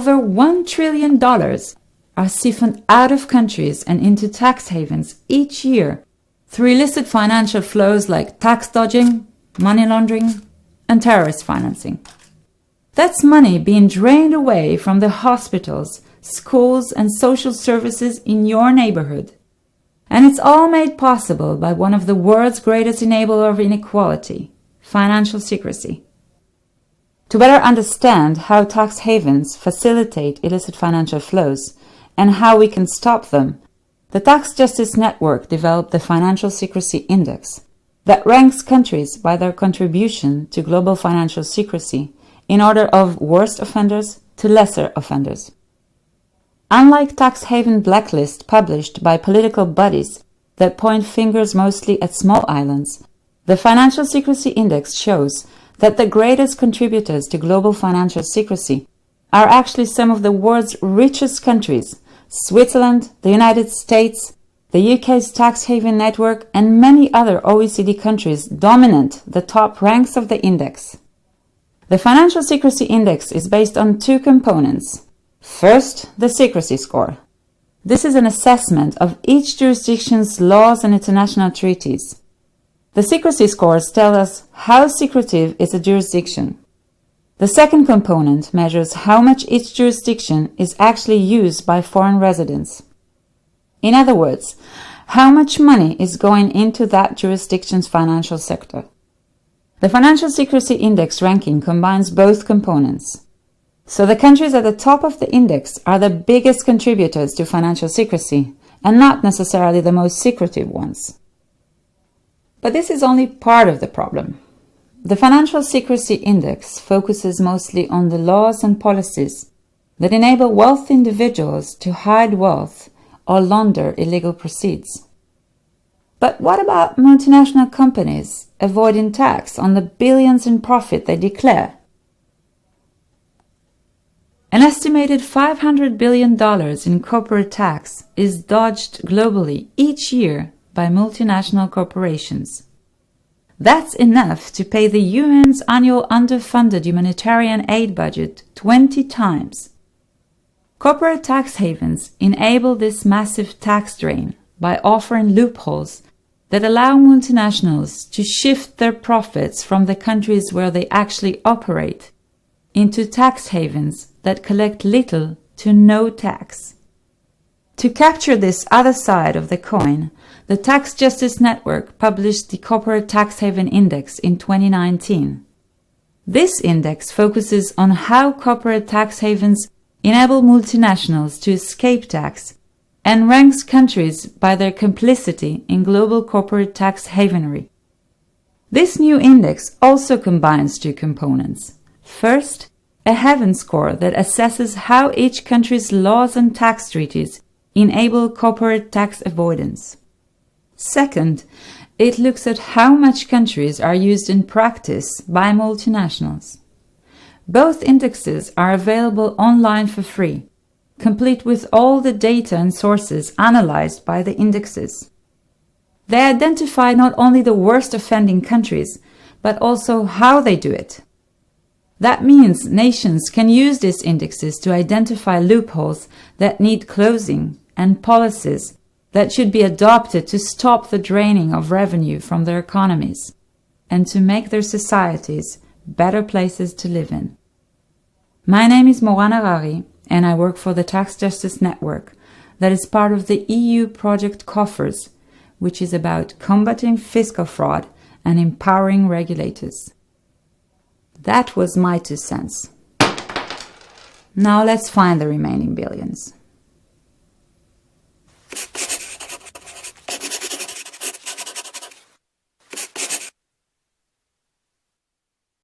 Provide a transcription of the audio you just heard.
over $1 trillion are siphoned out of countries and into tax havens each year through illicit financial flows like tax dodging, money laundering, and terrorist financing. That's money being drained away from the hospitals, schools, and social services in your neighborhood. And it's all made possible by one of the world's greatest enablers of inequality, financial secrecy. To better understand how tax havens facilitate illicit financial flows and how we can stop them, the Tax Justice Network developed the Financial Secrecy Index that ranks countries by their contribution to global financial secrecy in order of worst offenders to lesser offenders. Unlike tax haven blacklists published by political bodies that point fingers mostly at small islands, the Financial Secrecy Index shows that the greatest contributors to global financial secrecy are actually some of the world's richest countries: Switzerland, the United States, the UK's tax haven network, and many other OECD countries dominate the top ranks of the index. The Financial Secrecy Index is based on two components. First, the secrecy score. This is an assessment of each jurisdiction's laws and international treaties. The secrecy scores tell us how secretive is a jurisdiction. The second component measures how much each jurisdiction is actually used by foreign residents. In other words, how much money is going into that jurisdiction's financial sector. The Financial Secrecy Index ranking combines both components. So the countries at the top of the index are the biggest contributors to financial secrecy, and not necessarily the most secretive ones. But this is only part of the problem. The Financial Secrecy Index focuses mostly on the laws and policies that enable wealthy individuals to hide wealth or launder illegal proceeds. But what about multinational companies avoiding tax on the billions in profit they declare? An estimated $500 billion in corporate tax is dodged globally each year by multinational corporations. That's enough to pay the UN's annual underfunded humanitarian aid budget 20 times. Corporate tax havens enable this massive tax drain by offering loopholes that allow multinationals to shift their profits from the countries where they actually operate into tax havens that collect little to no tax. To capture this other side of the coin, the Tax Justice Network published the Corporate Tax Haven Index in 2019. This index focuses on how corporate tax havens enable multinationals to escape tax and ranks countries by their complicity in global corporate tax havenery. This new index also combines two components. First, a haven score that assesses how each country's laws and tax treaties enable corporate tax avoidance. Second, it looks at how much countries are used in practice by multinationals. Both indexes are available online for free, complete with all the data and sources analyzed by the indexes. They identify not only the worst offending countries, but also how they do it. That means nations can use these indexes to identify loopholes that need closing and policies that should be adopted to stop the draining of revenue from their economies and to make their societies better places to live in. My name is Moran Harari, and I work for the Tax Justice Network that is part of the EU project Coffers, which is about combating fiscal fraud and empowering regulators. That was my 2 cents. Now let's find the remaining billions.